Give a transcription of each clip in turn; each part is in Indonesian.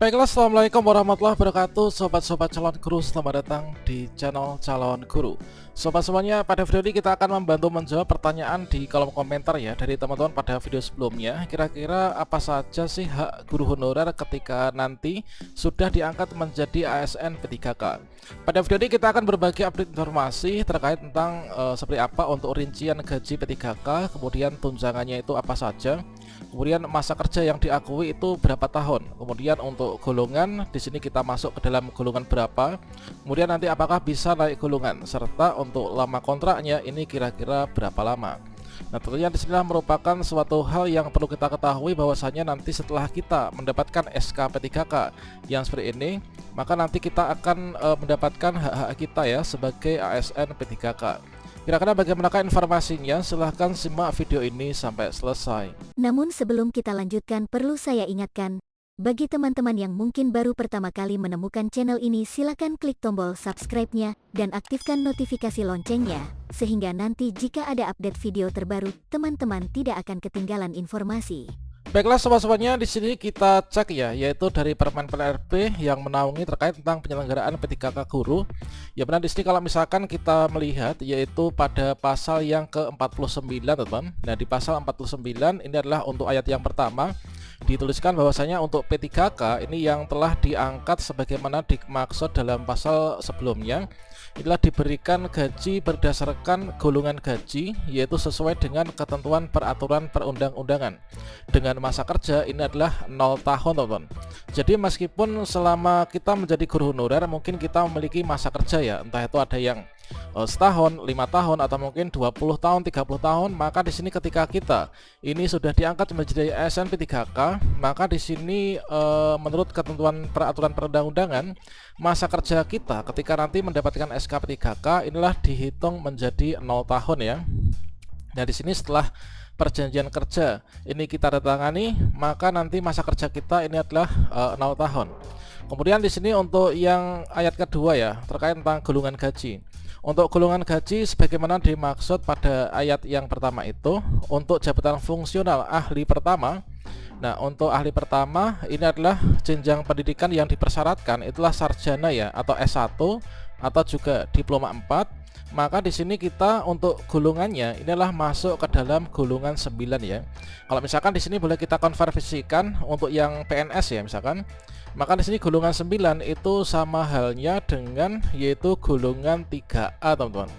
Baiklah, assalamualaikum warahmatullahi wabarakatuh. Sobat-sobat calon guru, selamat datang di channel calon guru. Sobat semuanya, pada video ini kita akan membantu menjawab pertanyaan di kolom komentar ya dari teman-teman pada video sebelumnya. Kira-kira apa saja sih hak guru honorer ketika nanti sudah diangkat menjadi ASN P3K? Pada video ini kita akan berbagi update informasi terkait tentang seperti apa untuk rincian gaji P3K, kemudian tunjangannya itu apa saja, kemudian masa kerja yang diakui itu berapa tahun, kemudian untuk golongan di sini kita masuk ke dalam golongan berapa, kemudian nanti apakah bisa naik golongan, serta untuk lama kontraknya ini kira-kira berapa lama. Nah, tentunya disinilah merupakan suatu hal yang perlu kita ketahui bahwasanya nanti setelah kita mendapatkan SK P3K yang seperti ini, maka nanti kita akan mendapatkan hak-hak kita ya sebagai ASN P3K. Kira-kira bagaimanakah informasinya? Silahkan simak video ini sampai selesai. Namun sebelum kita lanjutkan, perlu saya ingatkan, bagi teman-teman yang mungkin baru pertama kali menemukan channel ini, silakan klik tombol subscribe-nya dan aktifkan notifikasi loncengnya, sehingga nanti jika ada update video terbaru, teman-teman tidak akan ketinggalan informasi. Baiklah sobat-sobatnya, di sini kita cek ya, yaitu dari Permen PLRB yang menaungi terkait tentang penyelenggaraan P3K guru. Ya benar, di sini kalau misalkan kita melihat yaitu pada pasal yang ke-49 teman-teman. Nah, di pasal 49 ini adalah untuk ayat yang pertama dituliskan bahwasanya untuk P3K ini yang telah diangkat sebagaimana dimaksud dalam pasal sebelumnya, inilah diberikan gaji berdasarkan golongan gaji, yaitu sesuai dengan ketentuan peraturan perundang-undangan. Dengan masa kerja ini adalah 0 tahun teman-teman. Jadi meskipun selama kita menjadi guru honorer mungkin kita memiliki masa kerja ya, entah itu ada yang setahun, 5 tahun, atau mungkin 20 tahun, 30 tahun, maka di sini ketika kita ini sudah diangkat menjadi ASN P3K, maka di sini menurut ketentuan peraturan perundang-undangan, masa kerja kita ketika nanti mendapatkan SK P3K inilah dihitung menjadi 0 tahun ya. Nah, di sini setelah perjanjian kerja ini kita tangani, maka nanti masa kerja kita ini adalah 0 tahun. Kemudian di sini untuk yang ayat kedua ya, terkait tentang golongan gaji. Untuk golongan gaji sebagaimana dimaksud pada ayat yang pertama itu, untuk jabatan fungsional ahli pertama. Nah, untuk ahli pertama ini adalah jenjang pendidikan yang dipersyaratkan itulah sarjana ya, atau S1 atau juga diploma 4. Maka di sini kita untuk golongannya inilah masuk ke dalam golongan 9 ya. Kalau misalkan di sini boleh kita konversikan untuk yang PNS ya misalkan, maka di sini golongan 9 itu sama halnya dengan yaitu golongan 3A teman-teman.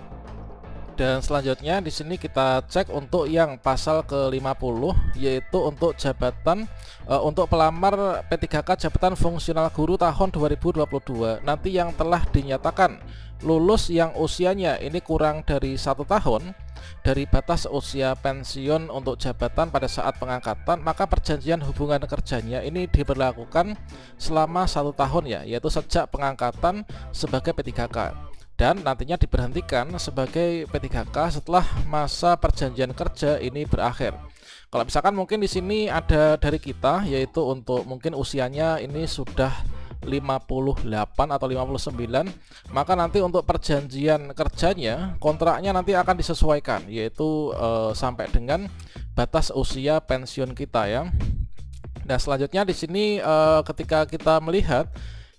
Dan selanjutnya di sini kita cek untuk yang pasal ke-50, yaitu untuk jabatan untuk pelamar P3K jabatan fungsional guru tahun 2022 nanti yang telah dinyatakan lulus yang usianya ini kurang dari 1 tahun dari batas usia pensiun untuk jabatan pada saat pengangkatan, maka perjanjian hubungan kerjanya ini diberlakukan selama 1 tahun ya, yaitu sejak pengangkatan sebagai P3K, dan nantinya diberhentikan sebagai P3K setelah masa perjanjian kerja ini berakhir. Kalau misalkan mungkin di sini ada dari kita, yaitu untuk mungkin usianya ini sudah 58 atau 59, maka nanti untuk perjanjian kerjanya, kontraknya nanti akan disesuaikan, yaitu sampai dengan batas usia pensiun kita ya. Nah, selanjutnya di sini ketika kita melihat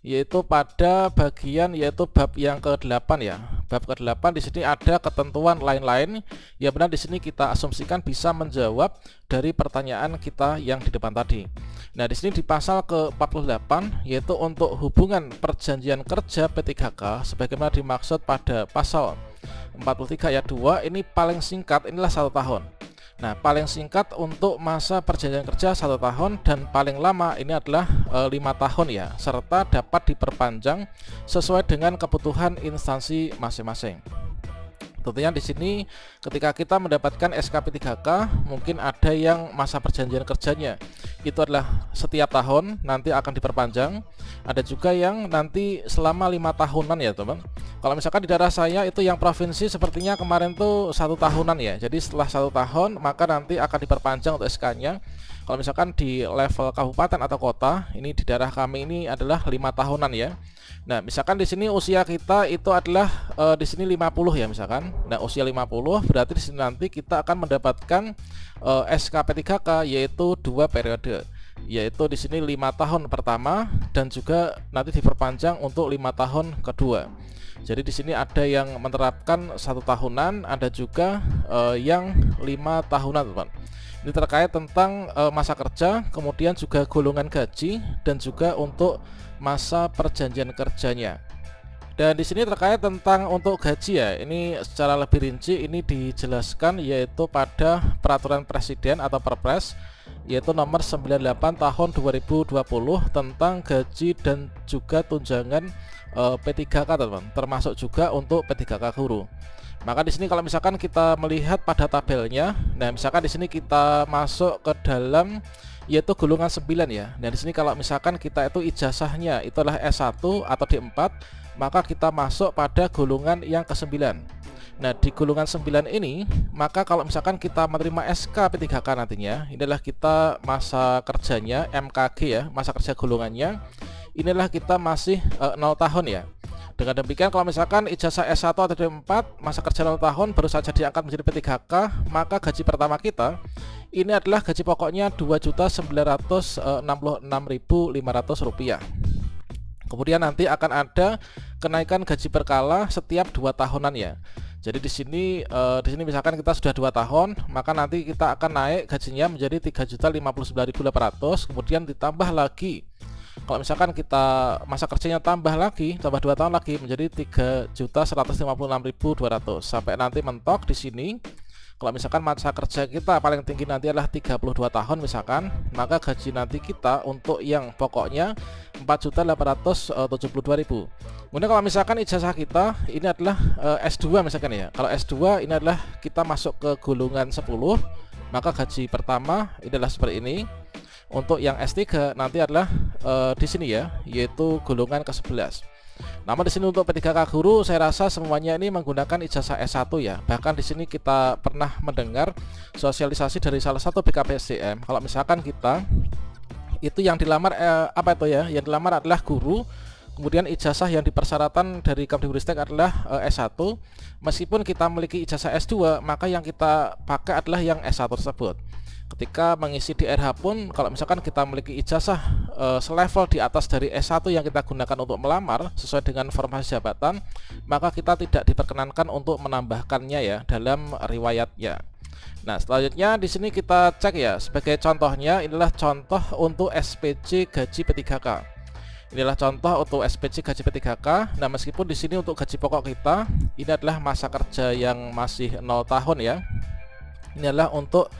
yaitu pada bagian yaitu bab yang ke-8 ya. Bab ke-8 di sini ada ketentuan lain-lain. Ya benar, di sini kita asumsikan bisa menjawab dari pertanyaan kita yang di depan tadi. Nah, di sini di pasal ke-48 yaitu untuk hubungan perjanjian kerja P3K sebagaimana dimaksud pada pasal 43 ayat 2 ini paling singkat inilah 1 tahun. Nah, paling singkat untuk masa perjanjian kerja 1 tahun dan paling lama ini adalah 5 tahun ya, serta dapat diperpanjang sesuai dengan kebutuhan instansi masing-masing. Tentunya di sini ketika kita mendapatkan SK P3K mungkin ada yang masa perjanjian kerjanya itu adalah setiap tahun nanti akan diperpanjang, ada juga yang nanti selama 5 tahunan ya teman. Kalau misalkan di daerah saya itu yang provinsi sepertinya kemarin tuh 1 tahunan ya, jadi setelah 1 tahun maka nanti akan diperpanjang untuk SK-nya. Kalau misalkan di level kabupaten atau kota, ini di daerah kami ini adalah 5 tahunan ya. Nah, misalkan di sini usia kita itu adalah di sini 50 ya misalkan. Nah, usia 50 berarti di sini nanti kita akan mendapatkan SK P3K yaitu 2 periode. yaitu di sini 5 tahun pertama dan juga nanti diperpanjang untuk 5 tahun kedua. Jadi di sini ada yang menerapkan 1 tahunan, ada juga yang 5 tahunan, teman. Ini terkait tentang masa kerja, kemudian juga golongan gaji dan juga untuk masa perjanjian kerjanya. Dan di sini terkait tentang untuk gaji ya, ini secara lebih rinci ini dijelaskan yaitu pada peraturan presiden atau Perpres yaitu nomor 98 tahun 2020 tentang gaji dan juga tunjangan P3K, teman, termasuk juga untuk P3K guru. Maka di sini kalau misalkan kita melihat pada tabelnya, nah misalkan di sini kita masuk ke dalam yaitu golongan 9 ya. Nah di sini kalau misalkan kita itu ijazahnya itulah S1 atau D4, maka kita masuk pada golongan yang ke-9. Nah di golongan 9 ini, maka kalau misalkan kita menerima SK P3K nantinya, inilah kita masa kerjanya MKG ya, masa kerja golongannya, inilah kita masih 0 tahun ya. Dengan demikian kalau misalkan ijazah S1 atau D4 masa kerja 0 tahun baru saja diangkat menjadi P3K, maka gaji pertama kita ini adalah gaji pokoknya Rp2.966.500. Kemudian nanti akan ada kenaikan gaji berkala setiap 2 tahunan ya. Jadi di sini misalkan kita sudah 2 tahun, maka nanti kita akan naik gajinya menjadi Rp3.059.800, kemudian ditambah lagi. Kalau misalkan kita masa kerjanya tambah 2 tahun lagi menjadi Rp3.156.200 sampai nanti mentok di sini. Kalau misalkan masa kerja kita paling tinggi nanti adalah 32 tahun misalkan, maka gaji nanti kita untuk yang pokoknya Rp4.872.000. Kemudian kalau misalkan ijazah kita ini adalah S2 misalkan ya. Kalau S2 ini adalah kita masuk ke golongan 10, maka gaji pertama ini adalah seperti ini. Untuk yang S3 nanti adalah di sini ya, yaitu golongan ke-11. Namun di sini untuk P3K guru saya rasa semuanya ini menggunakan ijazah S1 ya. Bahkan di sini kita pernah mendengar sosialisasi dari salah satu BKPSDM. Kalau misalkan kita itu yang dilamar apa itu ya? Yang dilamar adalah guru. Kemudian ijazah yang dipersyaratkan dari Kemdikbudristek adalah S1. Meskipun kita memiliki ijazah S2, maka yang kita pakai adalah yang S1 tersebut. Ketika mengisi di RH pun, kalau misalkan kita memiliki ijazah selevel di atas dari S1 yang kita gunakan untuk melamar sesuai dengan formasi jabatan, maka kita tidak diperkenankan untuk menambahkannya ya dalam riwayatnya. Nah, selanjutnya di sini kita cek ya, sebagai contohnya inilah contoh untuk SPC gaji P3K. Inilah contoh untuk SPC gaji P3K. Nah, meskipun di sini untuk gaji pokok kita ini adalah masa kerja yang masih 0 tahun ya. Ini adalah untuk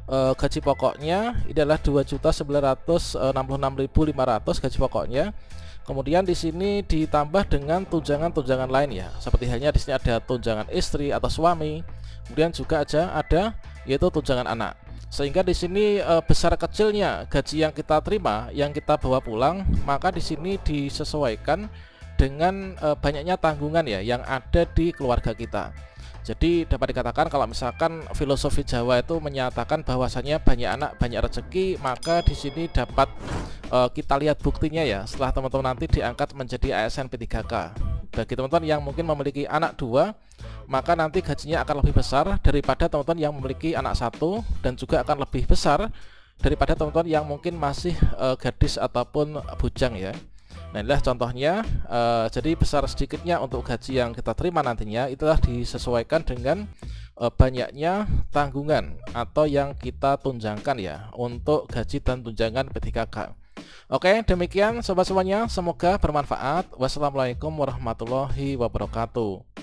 gaji pokoknya ini adalah Rp2.966.500 gaji pokoknya. Kemudian di sini ditambah dengan tunjangan-tunjangan lain ya. Seperti halnya di sini ada tunjangan istri atau suami. Kemudian juga ada yaitu tunjangan anak. Sehingga di sini besar kecilnya gaji yang kita terima, yang kita bawa pulang, maka di sini disesuaikan dengan banyaknya tanggungan ya yang ada di keluarga kita. Jadi dapat dikatakan kalau misalkan filosofi Jawa itu menyatakan bahwasanya banyak anak banyak rezeki, maka di sini dapat kita lihat buktinya ya setelah teman-teman nanti diangkat menjadi ASN P3K. Bagi teman-teman yang mungkin memiliki anak 2, maka nanti gajinya akan lebih besar daripada teman-teman yang memiliki anak 1, dan juga akan lebih besar daripada teman-teman yang mungkin masih gadis ataupun bujang ya. Nah inilah contohnya. Jadi besar sedikitnya untuk gaji yang kita terima nantinya itulah disesuaikan dengan banyaknya tanggungan atau yang kita tunjangkan ya untuk gaji dan tunjangan P3K. Oke, demikian sobat semuanya, semoga bermanfaat. Wassalamualaikum warahmatullahi wabarakatuh.